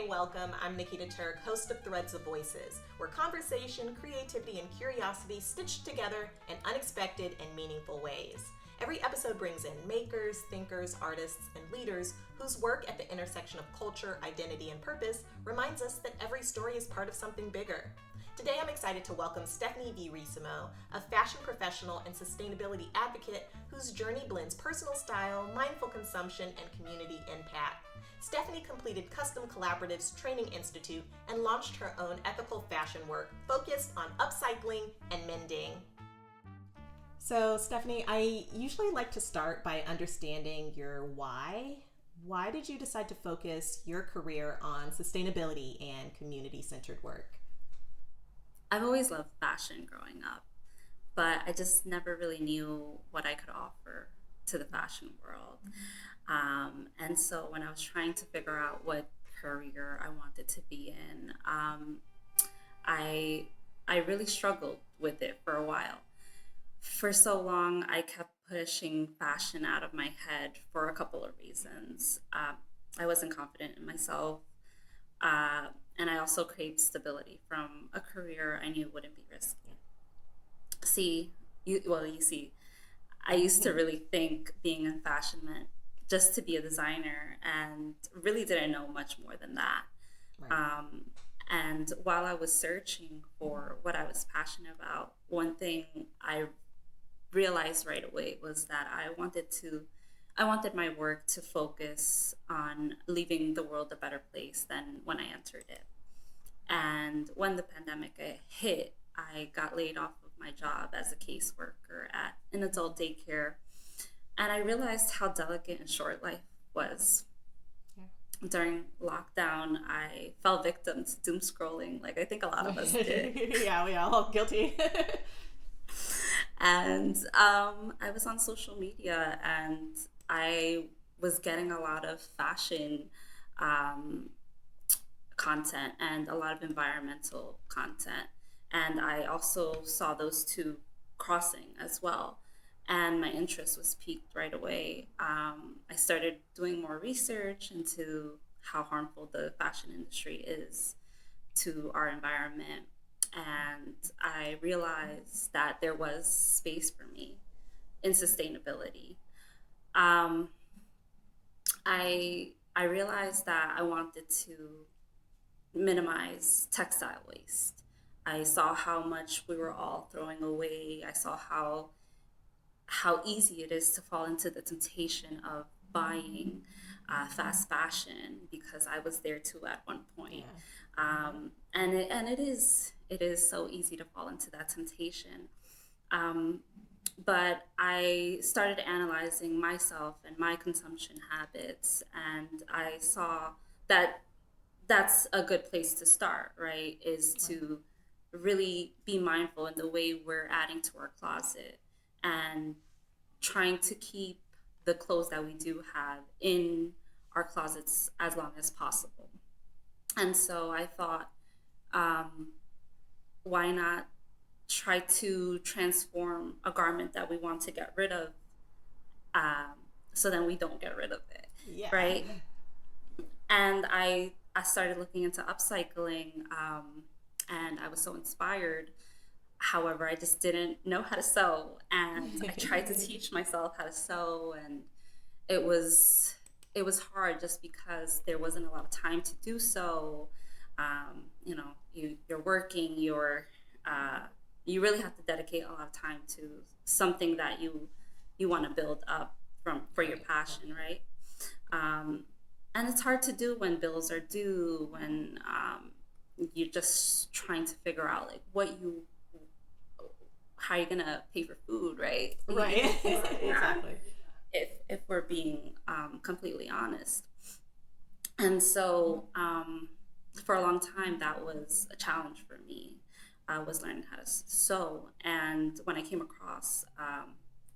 welcome. I'm Nikita Turk, host of Threads of Voices, where conversation, creativity, and curiosity stitched together in unexpected and meaningful ways. Every episode brings in makers, thinkers, artists, and leaders whose work at the intersection of culture, identity, and purpose reminds us that every story is part of something bigger. Today, I'm excited to welcome Stephanie Virissimo, a fashion professional and sustainability advocate whose journey blends personal style, mindful consumption, and community impact. Stephanie completed Custom Collaborative's Training Institute and launched her own ethical fashion work focused on upcycling and mending. So, Stephanie, I usually like to start by understanding your why. Why did you decide to focus your career on sustainability and community-centered work? I've always loved fashion growing up, but I just never really knew what I could offer to the fashion world. And so when I was trying to figure out what career I wanted to be in, I really struggled with it for a while. For so long, I kept pushing fashion out of my head for a couple of reasons. I wasn't confident in myself. And I also craved stability from a career I knew wouldn't be risky. I used to really think being in fashion meant just to be a designer and really didn't know much more than that. Right. And while I was searching for what I was passionate about, one thing I realized right away was that I wanted my work to focus on leaving the world a better place than when I entered it. And when the pandemic hit, I got laid off of my job as a caseworker at an adult daycare. And I realized how delicate and short life was. Yeah. During lockdown, I fell victim to doom scrolling, like I think a lot of us did. Yeah, we all guilty. And I was on social media and I was getting a lot of fashion content and a lot of environmental content. And I also saw those two crossing as well. And my interest was piqued right away. I started doing more research into how harmful the fashion industry is to our environment. And I realized that there was space for me in sustainability. I realized that I wanted to minimize textile waste. I saw how much we were all throwing away. I saw how easy it is to fall into the temptation of buying fast fashion, because I was there too at one point. Yeah. And it is so easy to fall into that temptation. But I started analyzing myself and my consumption habits, and I saw that that's a good place to start, right? Is to really be mindful in the way we're adding to our closet and trying to keep the clothes that we do have in our closets as long as possible. And so I thought, why not try to transform a garment that we want to get rid of, so then we don't get rid of it, yeah. Right? And I started looking into upcycling, and I was so inspired. However, I just didn't know how to sew, and I tried to teach myself how to sew, and it was hard just because there wasn't a lot of time to do so. You're working, you really have to dedicate a lot of time to something that you want to build up for your passion, right? And it's hard to do when bills are due, when you're just trying to figure out how you're gonna pay for food, right? Right. Exactly. If we're being completely honest. And so for a long time, that was a challenge for me. I was learning how to sew. And when I came across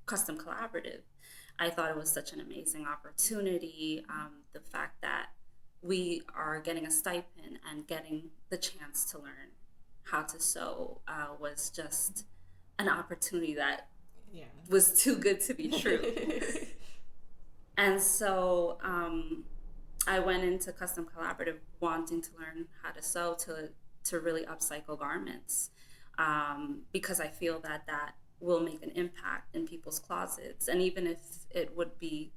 Custom Collaborative, I thought it was such an amazing opportunity. The fact that we are getting a stipend and getting the chance to learn how to sew was just an opportunity that was too good to be true. And so I went into custom collaborative wanting to learn how to sew to really upcycle garments, because I feel that that will make an impact in people's closets, and even if it would be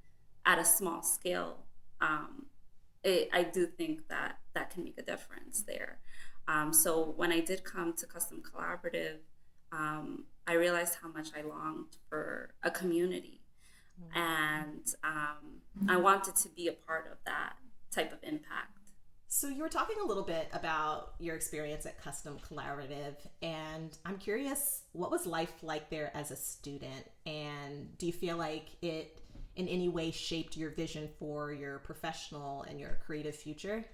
at a small scale, I do think that that can make a difference there. So when I did come to custom collaborative, I realized how much I longed for a community, and I wanted to be a part of that type of impact. So you were talking a little bit about your experience at Custom Collaborative, and I'm curious, what was life like there as a student? And do you feel like it in any way shaped your vision for your professional and your creative future?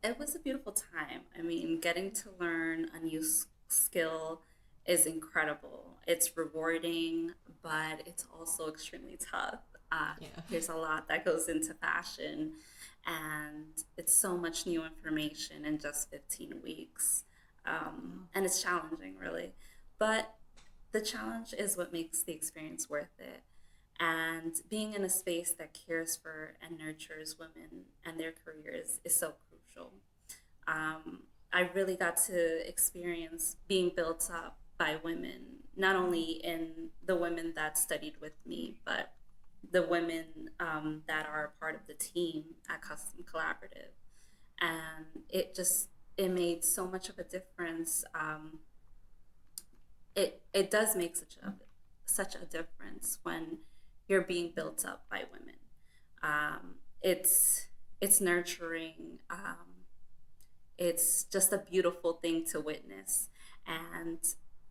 It was a beautiful time. I mean, getting to learn a new skill is incredible. It's rewarding, but it's also extremely tough. There's a lot that goes into fashion, and it's so much new information in just 15 weeks. And it's challenging, really. But the challenge is what makes the experience worth it. And being in a space that cares for and nurtures women and their careers is so crucial. I really got to experience being built up by women, not only in the women that studied with me, but the women that are part of the team at Custom Collaborative. And it made so much of a difference. It does make such a difference when you're being built up by women. It's nurturing. It's just a beautiful thing to witness, and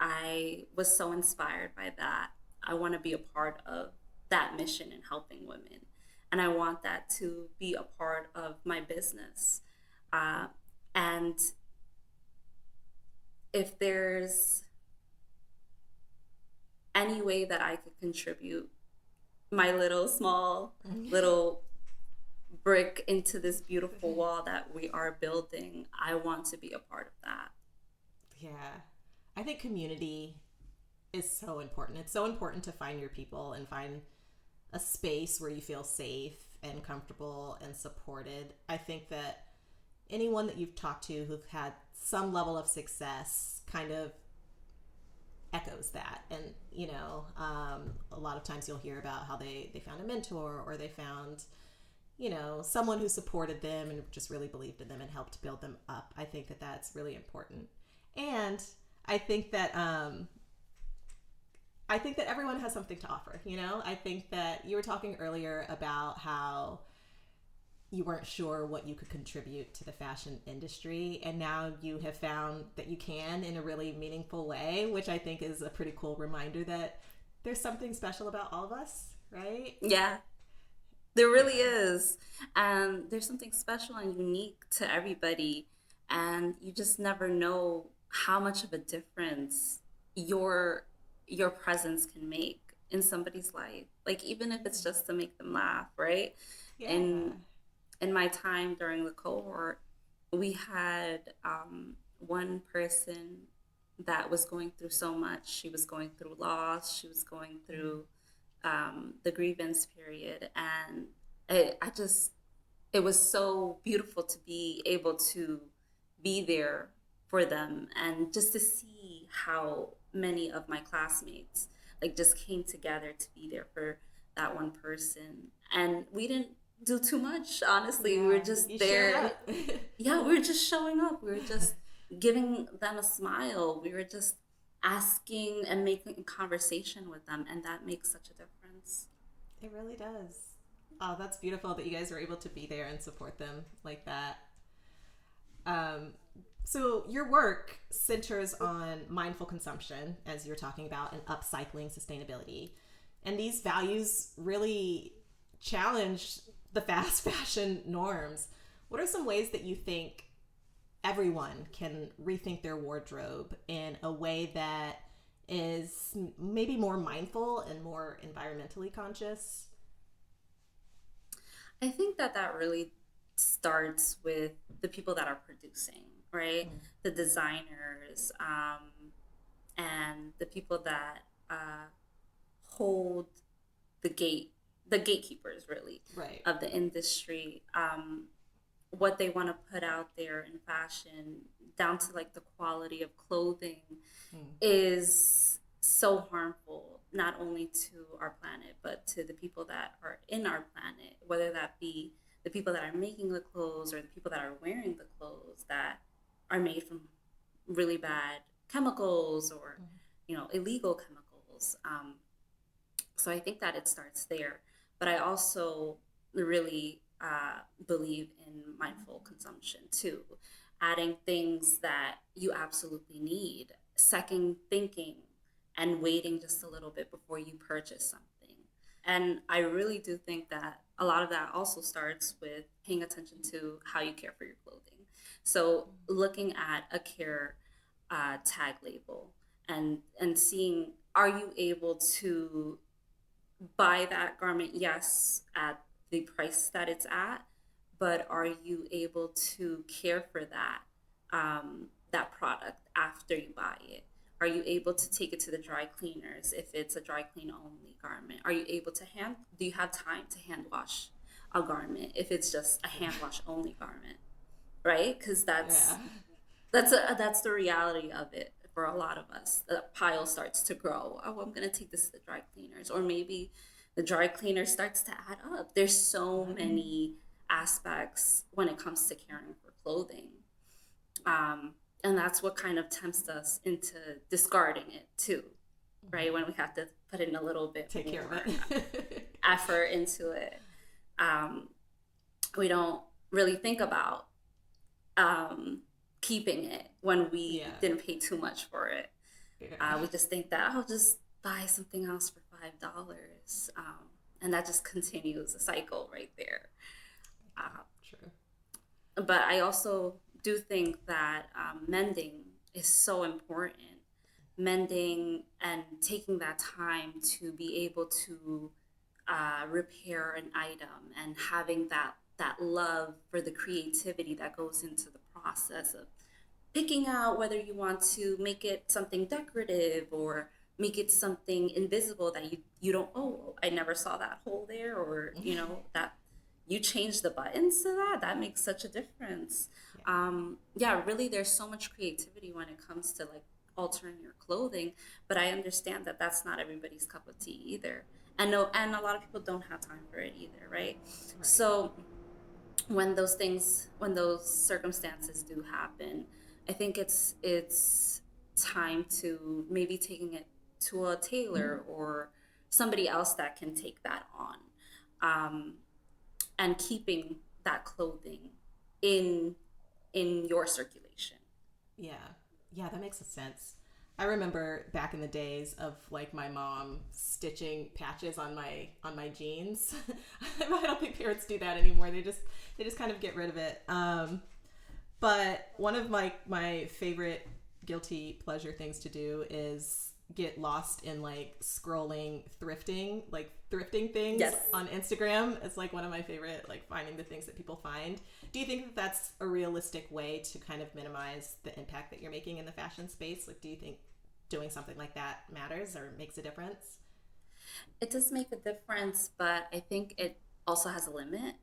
I was so inspired by that. I want to be a part of that mission in helping women, and I want that to be a part of my business. And if there's any way that I could contribute my little brick into this beautiful wall that we are building, I want to be a part of that. Yeah. I think community is so important. It's so important to find your people and find a space where you feel safe and comfortable and supported. I think that anyone that you've talked to who've had some level of success kind of echoes that. And, a lot of times you'll hear about how they found a mentor, or they found, someone who supported them and just really believed in them and helped build them up. I think that that's really important. And I think that everyone has something to offer. I think that you were talking earlier about how you weren't sure what you could contribute to the fashion industry, and now you have found that you can in a really meaningful way, which I think is a pretty cool reminder that there's something special about all of us, right? Yeah, there really is. There's something special and unique to everybody, and you just never know how much of a difference your presence can make in somebody's life. Like, even if it's just to make them laugh, right? Yeah. And in my time during the cohort, we had one person that was going through so much. She was going through loss. She was going through the grievance period. And it was so beautiful to be able to be there for them, and just to see how many of my classmates just came together to be there for that one person. And we didn't do too much, honestly. Yeah, we were just there. Yeah, we were just showing up. We were just giving them a smile. We were just asking and making a conversation with them, and that makes such a difference. It really does. Oh, that's beautiful that you guys were able to be there and support them like that. So your work centers on mindful consumption, as you're talking about, and upcycling sustainability. And these values really challenge the fast fashion norms. What are some ways that you think everyone can rethink their wardrobe in a way that is maybe more mindful and more environmentally conscious? I think that really starts with the people that are producing, right? Mm-hmm. The designers, and the people that hold the gate the gatekeepers really right. of the industry, what they want to put out there in fashion, down to like the quality of clothing, is so harmful, not only to our planet, but to the people that are in our planet, whether that be the people that are making the clothes or the people that are wearing the clothes that are made from really bad chemicals or, illegal chemicals. So I think that it starts there. But I also really believe in mindful consumption too, adding things that you absolutely need, second thinking, and waiting just a little bit before you purchase something. And I really do think that a lot of that also starts with paying attention to how you care for your clothing. So looking at a care tag label and seeing, are you able to buy that garment, yes, at the price that it's at, but are you able to care for that product after you buy it? Are you able to take it to the dry cleaners if it's a dry clean only garment? Are you able to do you have time to hand wash a garment if it's just a hand wash only garment, right? Because that's the reality of it for a lot of us. The pile starts to grow. Oh, I'm gonna take this to the dry cleaners, or maybe the dry cleaner starts to add up. There's so many aspects when it comes to caring for clothing. And that's what kind of tempts us into discarding it too, right? When we have to put in a little bit take care of it, effort into it. We don't really think about keeping it when we didn't pay too much for it. We just think that I'll just buy something else for $5, and that just continues the cycle right there. True. But I also do think that mending is so important. Mending and taking that time to be able to repair an item, and having that love for the creativity that goes into the process of picking out whether you want to make it something decorative or make it something invisible that you don't, oh, I never saw that hole there, or that you change the buttons to that makes such a difference. Really there's so much creativity when it comes to like altering your clothing, but I understand that that's not everybody's cup of tea either, and a lot of people don't have time for it either, right? So when those circumstances do happen, I think it's time to maybe taking it to a tailor or somebody else that can take that on, and keeping that clothing in your circulation. Yeah, that makes sense. I remember back in the days of like my mom stitching patches on my jeans. I don't think parents do that anymore. They just kind of get rid of it. But one of my favorite guilty pleasure things to do is get lost in like scrolling thrifting things on Instagram. It's like one of my favorite, like finding the things that people find. Do you think that that's a realistic way to kind of minimize the impact that you're making in the fashion space? Like, do you think doing something like that matters or makes a difference? It does make a difference, but I think it also has a limit.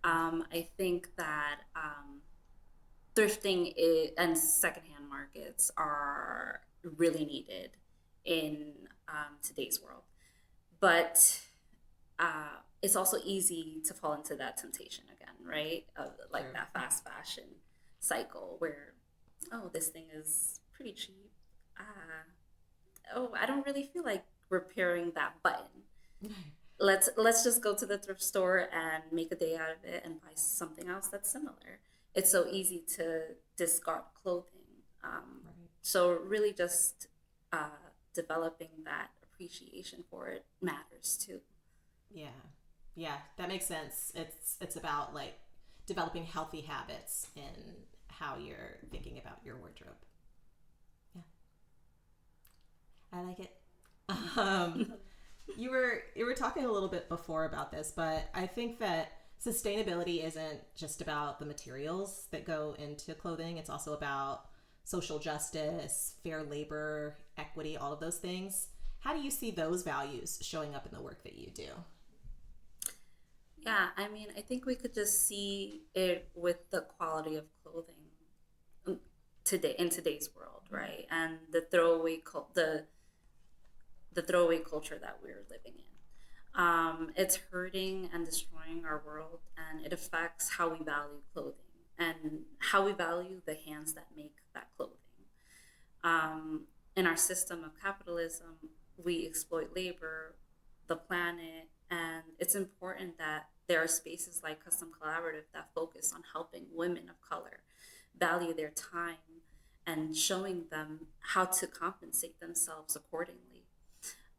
I think that thrifting and secondhand markets are really needed in today's world. But it's also easy to fall into that temptation again, right? Like that fast fashion cycle where, oh, this thing is pretty cheap. I don't really feel like repairing that button. Let's just go to the thrift store and make a day out of it and buy something else that's similar. It's so easy to discard clothing. So really just developing that appreciation for it matters too. Yeah, that makes sense. It's about like developing healthy habits in how you're thinking about your wardrobe. Yeah, I like it. You were talking a little bit before about this, but I think that sustainability isn't just about the materials that go into clothing. It's also about social justice, fair labor, equity, all of those things. How do you see those values showing up in the work that you do? Yeah, I mean, I think we could just see it with the quality of clothing today in today's world, right? And the throwaway culture that we're living in. It's hurting and destroying our world, and it affects how we value clothing and how we value the hands that make that clothing. In our system of capitalism, we exploit labor, the planet, and it's important that there are spaces like Custom Collaborative that focus on helping women of color value their time and showing them how to compensate themselves accordingly.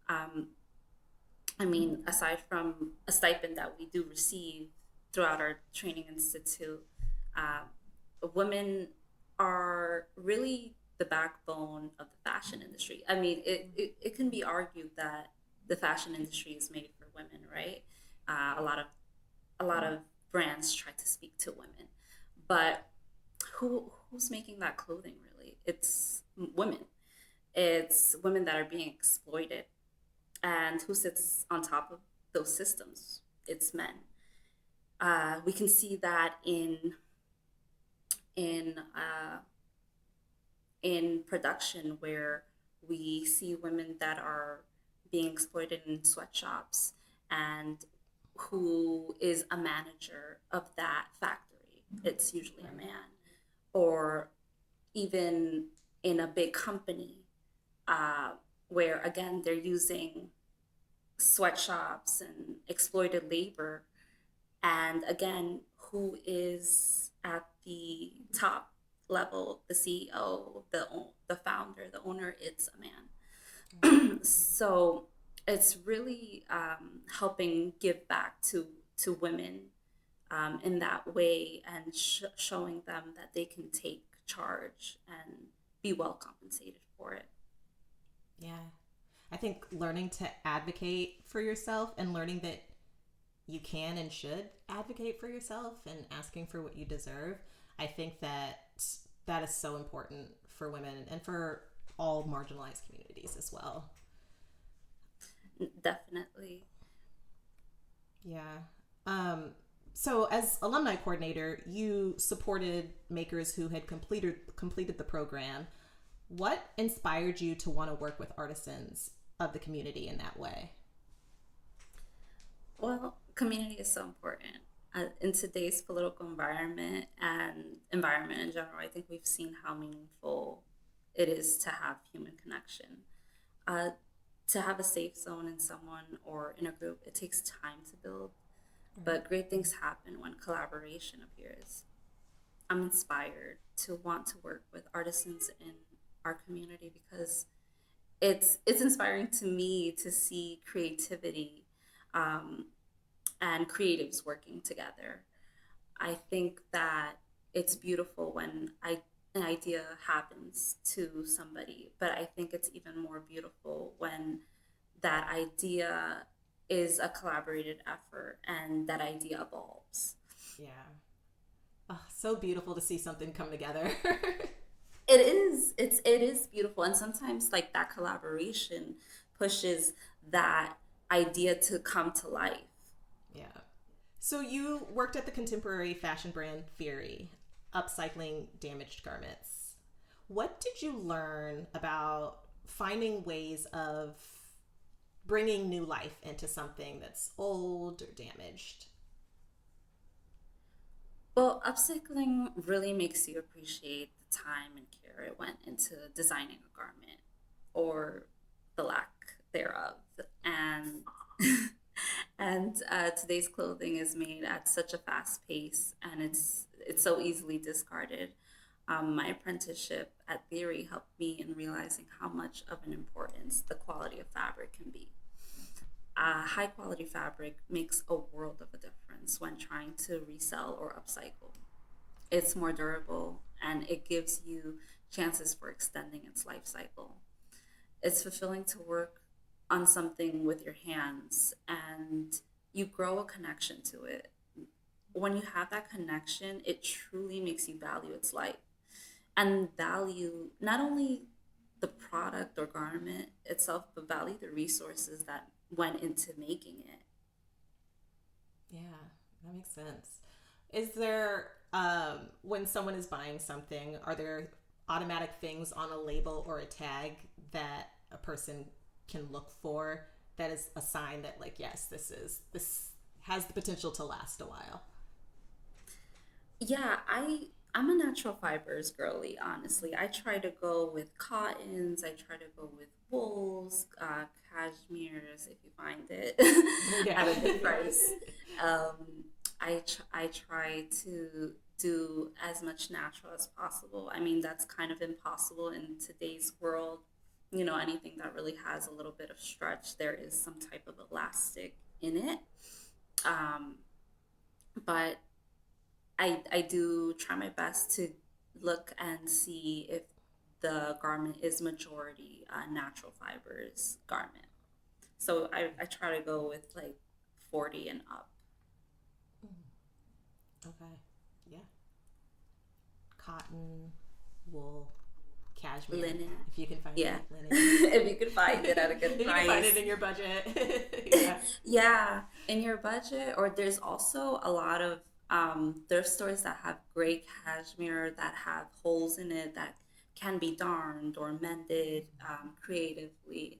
Um, I mean, aside from a stipend that we do receive throughout our training institute, uh, women are really the backbone of the fashion industry. I mean, it can be argued that the fashion industry is made for women, right? Uh, a lot of a lot of brands try to speak to women, but who's making that clothing really? It's women. It's women that are being exploited, and who sits on top of those systems? It's men. We can see that in uh, in production where we see women that are being exploited in sweatshops and who is a manager of that factory. It's usually a man. Or even in a big company uh, where, again, they're using sweatshops and exploited labor. And again, who is at the top level, the CEO, the founder, the owner, it's a man. So it's really helping give back to women in that way and showing them that they can take charge and be well compensated for it. Yeah. I think learning to advocate for yourself and learning that you can and should advocate for yourself and asking for what you deserve, I think that is so important for women and for all marginalized communities as well. Definitely. Yeah. So as alumni coordinator, you supported makers who had completed the program. What inspired you to want to work with artisans of the community in that way? Well, community is so important. In today's political environment and environment in general, I think we've seen how meaningful it is to have human connection. Uh, to have a safe zone in someone or in a group, it takes time to build, but great things happen when collaboration appears. I'm inspired to want to work with artisans in our community because it's inspiring to me to see creativity um, and creatives working together. I think that it's beautiful when an idea happens to somebody, but I think it's even more beautiful when that idea is a collaborated effort and that idea evolves. Yeah. Oh, so beautiful to see something come together. It is. It is beautiful, and sometimes like that collaboration pushes that idea to come to life. Yeah. So you worked at the contemporary fashion brand Fury, upcycling damaged garments. What did you learn about finding ways of bringing new life into something that's old or damaged? Well, upcycling really makes you appreciate the time and care it went into designing a garment or the lack thereof. And today's clothing is made at such a fast pace, and it's so easily discarded. My apprenticeship at Theory helped me in realizing how much of an importance the quality of fabric can be. High quality fabric makes a world of a difference when trying to resell or upcycle. It's more durable and it gives you chances for extending its life cycle. It's fulfilling to work on something with your hands and you grow a connection to it. When you have that connection, it truly makes you value its life and value not only the product or garment itself, but value the resources that went into making it. Yeah. That makes sense. Is there, when someone is buying something, are there automatic things on a label or a tag that a person can look for that is a sign that, like, yes, this has the potential to last a while? Yeah, I'm a natural fibers girly, honestly. I try to go with cottons, I try to go with wools, cashmeres if you find it Yeah. at a good price. Um, I try to do as much natural as possible. I mean, that's kind of impossible in today's world. You know, anything that really has a little bit of stretch, there is some type of elastic in it. Um, but I do try my best to look and see if the garment is majority natural fibers garment. So I try to go with like 40 and up. Okay. Yeah. Cotton, wool, cashmere. Linen. If you can find Yeah. it, linen. If you could find it at a good If you price. can find it in your budget. Yeah. Yeah, in your budget, or there's also a lot of thrift stores that have great cashmere that have holes in it that can be darned or mended creatively,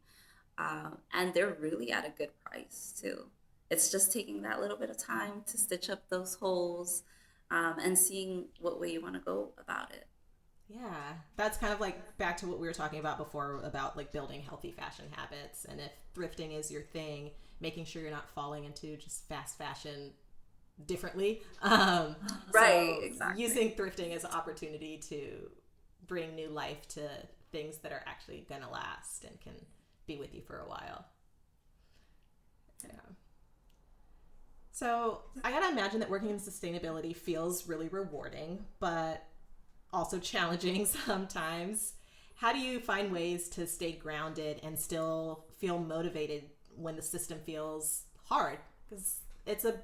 and they're really at a good price too. It's just taking that little bit of time to stitch up those holes, and seeing what way you want to go about it. Yeah, that's kind of like back to what we were talking about before about like building healthy fashion habits. And if thrifting is your thing, making sure you're not falling into just fast fashion differently. Right, So exactly. using thrifting as an opportunity to bring new life to things that are actually going to last and can be with you for a while. Yeah. So I gotta imagine that working in sustainability feels really rewarding, but also challenging sometimes. How do you find ways to stay grounded and still feel motivated when the system feels hard? Because it's a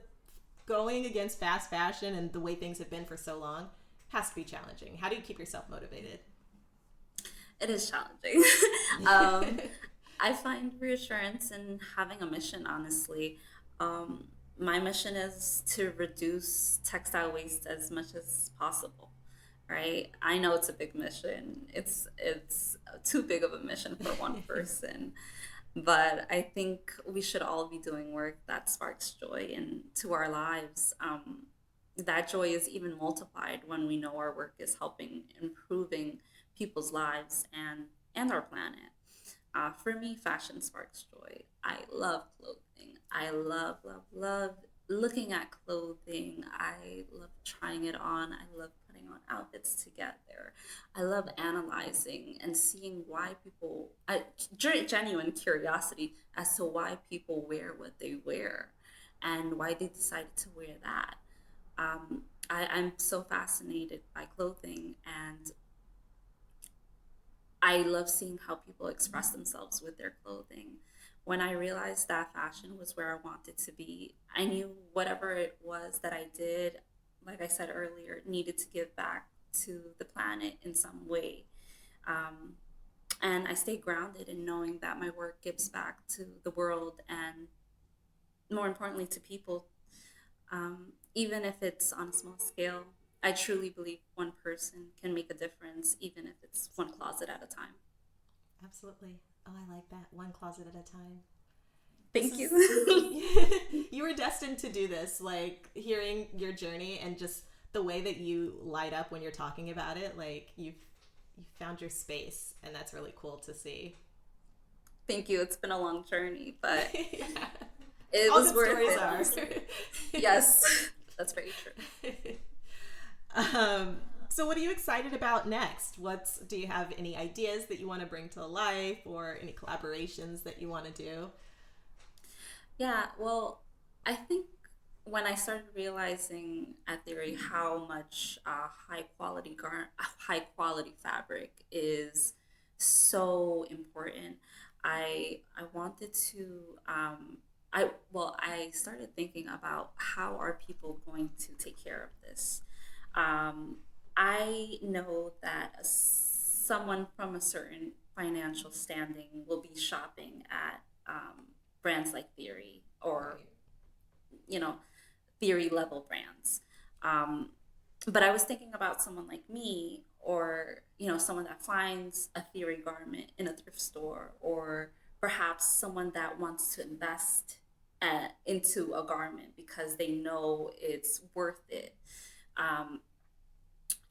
going against fast fashion and the way things have been for so long has to be challenging. How do you keep yourself motivated? It is challenging. um, I find reassurance in having a mission, honestly. Um, my mission is to reduce textile waste as much as possible, right? I know it's a big mission. It's too big of a mission for one person, but I think we should all be doing work that sparks joy into our lives. That joy is even multiplied when we know our work is helping improving people's lives and our planet. For me, fashion sparks joy. I love clothing. I love looking at clothing. I love trying it on. I love putting on outfits together. I love analyzing and seeing why genuine curiosity as to why people wear what they wear and why they decided to wear that. I'm so fascinated by clothing, and I love seeing how people express themselves with their clothing. When I realized that fashion was where I wanted to be, I knew whatever it was that I did, like I said earlier, needed to give back to the planet in some way. Um, and I stay grounded in knowing that my work gives back to the world and, more importantly, to people, even if it's on a small scale. I truly believe one person can make a difference, even if it's one closet at a time. Absolutely. Oh, I like that. One closet at a time. Thank you. You were destined to do this, like hearing your journey and just the way that you light up when you're talking about it, like you found your space, and that's really cool to see. Thank you. It's been a long journey, but Yeah. it All was good worth stories it. are. Yes, that's very true. So what are you excited about next? Do you have any ideas that you want to bring to life or any collaborations that you want to do? Yeah, well, I think when I started realizing at Theory how much high quality fabric is so important, I wanted to I started thinking about how are people going to take care of this. Um, I know that someone from a certain financial standing will be shopping at brands like Theory or Right. you know theory level brands. But I was thinking about someone like me, or, someone that finds a theory garment in a thrift store, or perhaps someone that wants to invest into a garment because they know it's worth it.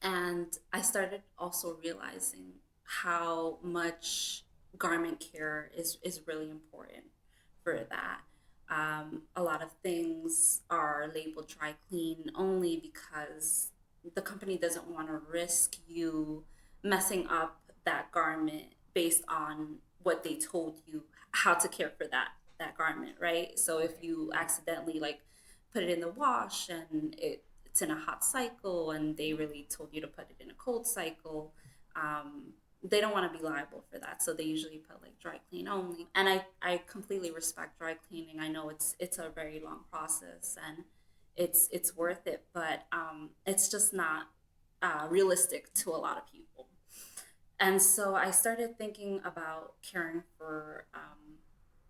And I started also realizing how much garment care is really important for that. A lot of things are labeled dry clean only because the company doesn't want to risk you messing up that garment based on what they told you how to care for that garment, right? So if you accidentally put it in the wash and it's in a hot cycle and they really told you to put it in a cold cycle, they don't want to be liable for that. So they usually put dry clean only. And I completely respect dry cleaning. I know it's a very long process and it's worth it, but it's just not realistic to a lot of people. And so I started thinking about caring for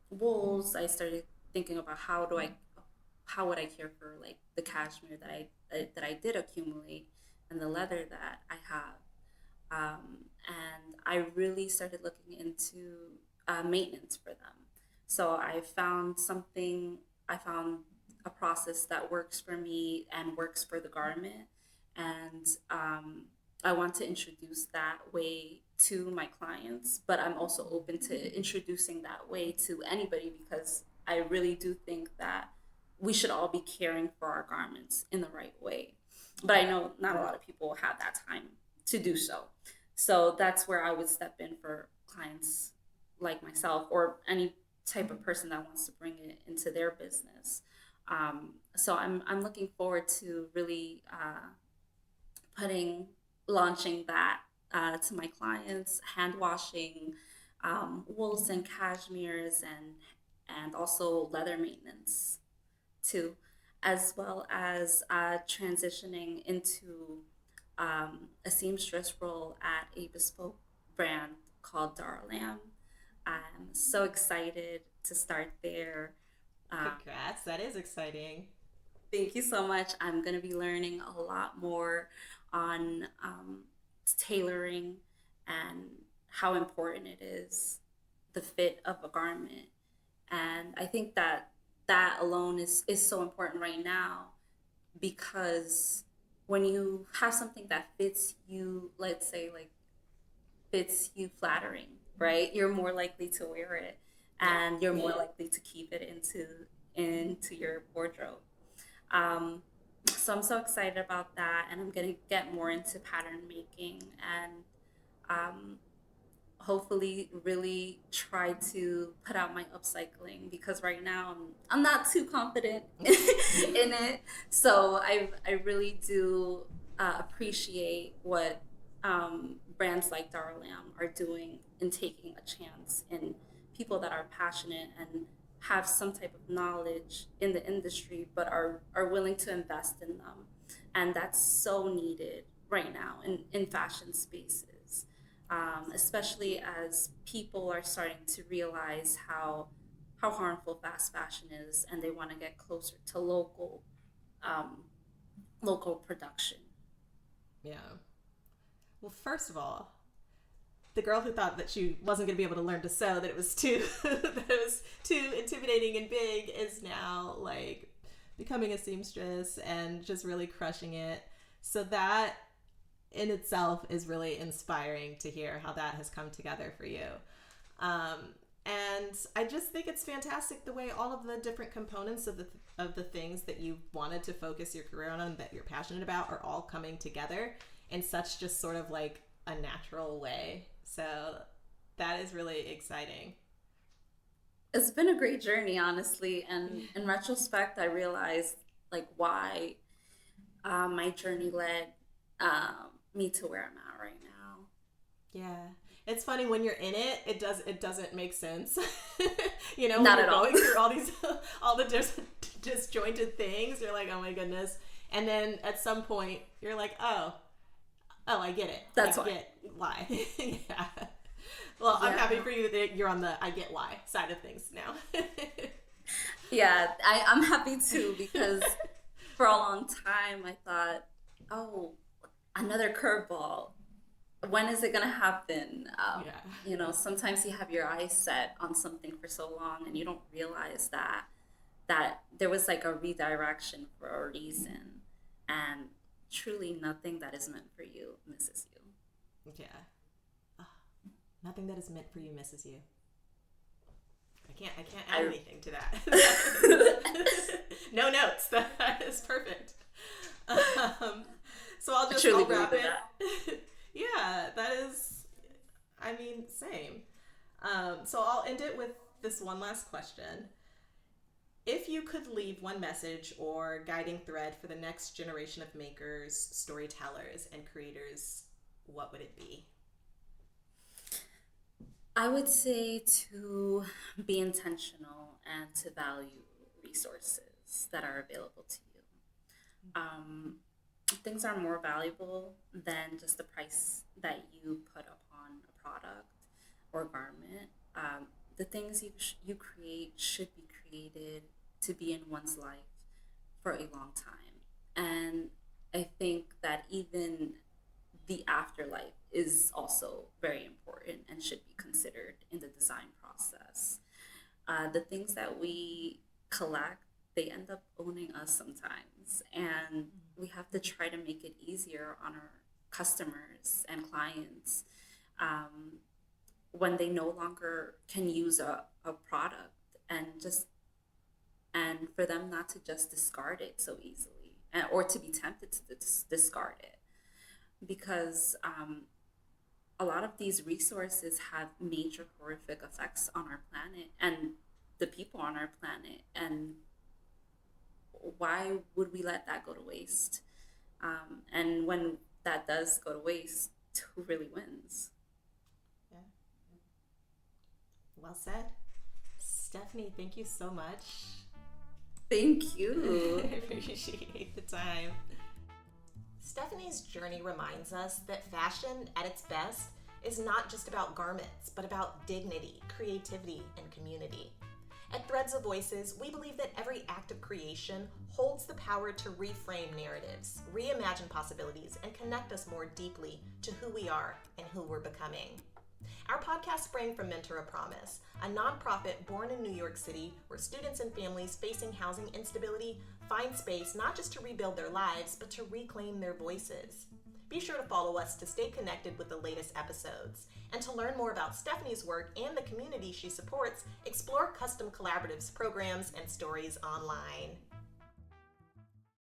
wools. I started thinking about how would I care for the cashmere that I did accumulate and the leather that I have. And I really started looking into maintenance for them. So I found a process that works for me and works for the garment. And I want to introduce that way to my clients, but I'm also open to introducing that way to anybody because I really do think that we should all be caring for our garments in the right way. But I know not a lot of people have that time to do so. So that's where I would step in for clients like myself or any type of person that wants to bring it into their business. So I'm looking forward to really launching that to my clients, hand washing wools and cashmeres and also leather maintenance too, as well as transitioning into a seamstress role at a bespoke brand called Dara Lamb. I'm so excited to start there. Congrats, that is exciting. Thank you so much. I'm going to be learning a lot more on tailoring and how important it is, the fit of a garment. And I think that alone is so important right now because when you have something that fits you, let's say fits you flattering, right? You're more likely to wear it and you're more likely to keep it into your wardrobe. So I'm so excited about that, and I'm going to get more into pattern making and hopefully really try to put out my upcycling because right now I'm not too confident in it. So I really do appreciate what brands like Dara Lamb are doing in taking a chance in people that are passionate and have some type of knowledge in the industry but are willing to invest in them. And that's so needed right now in fashion spaces, especially as people are starting to realize how harmful fast fashion is and they want to get closer to local production. Yeah. Well, first of all, the girl who thought that she wasn't going to be able to learn to sew, that it was too intimidating and big, is now becoming a seamstress and just really crushing it. So that in itself is really inspiring to hear how that has come together for you. And I just think it's fantastic the way all of the different components of the things that you wanted to focus your career on and that you're passionate about are all coming together in such just sort of a natural way. So that is really exciting. It's been a great journey, honestly. And in retrospect, I realized why my journey led me to where I'm at right now. Yeah. It's funny when you're in it, it doesn't make sense. Not at all. Going through all the disjointed things, you're like, oh my goodness. And then at some point you're like, oh, I get it. That's I get why. Yeah. Well, I'm happy for you that you're on the I get why side of things now. Yeah, I'm happy too because for a long time, I thought, oh, another curveball. When is it going to happen? You know, sometimes you have your eyes set on something for so long and you don't realize that there was like a redirection for a reason. And truly nothing that is meant for you misses you. Yeah. Nothing that is meant for you misses you. I can't add anything to that. No notes. That is perfect. So I'll wrap it. Yeah, that is, I mean, same. So I'll end it with this one last question. If you could leave one message or guiding thread for the next generation of makers, storytellers, and creators, what would it be? I would say to be intentional and to value resources that are available to you. Things are more valuable than just the price that you put upon a product or garment. The things you create should be created to be in one's life for a long time. And I think that even the afterlife is also very important and should be considered in the design process. The things that we collect, they end up owning us sometimes, and we have to try to make it easier on our customers and clients when they no longer can use a product, and for them not to just discard it so easily, or to be tempted to discard it, because a lot of these resources have major horrific effects on our planet and the people on our planet, and why would we let that go to waste? And when that does go to waste, who really wins? Yeah. Well said. Stephanie, thank you so much. Thank you. I appreciate the time. Stephanie's journey reminds us that fashion at its best is not just about garments, but about dignity, creativity, and community. At Threads of Voices, we believe that every act of creation holds the power to reframe narratives, reimagine possibilities, and connect us more deeply to who we are and who we're becoming. Our podcast sprang from Mentor a Promise, a nonprofit born in New York City where students and families facing housing instability find space not just to rebuild their lives, but to reclaim their voices. Be sure to follow us to stay connected with the latest episodes. And to learn more about Stephanie's work and the community she supports, explore Custom Collaborative's programs and stories online.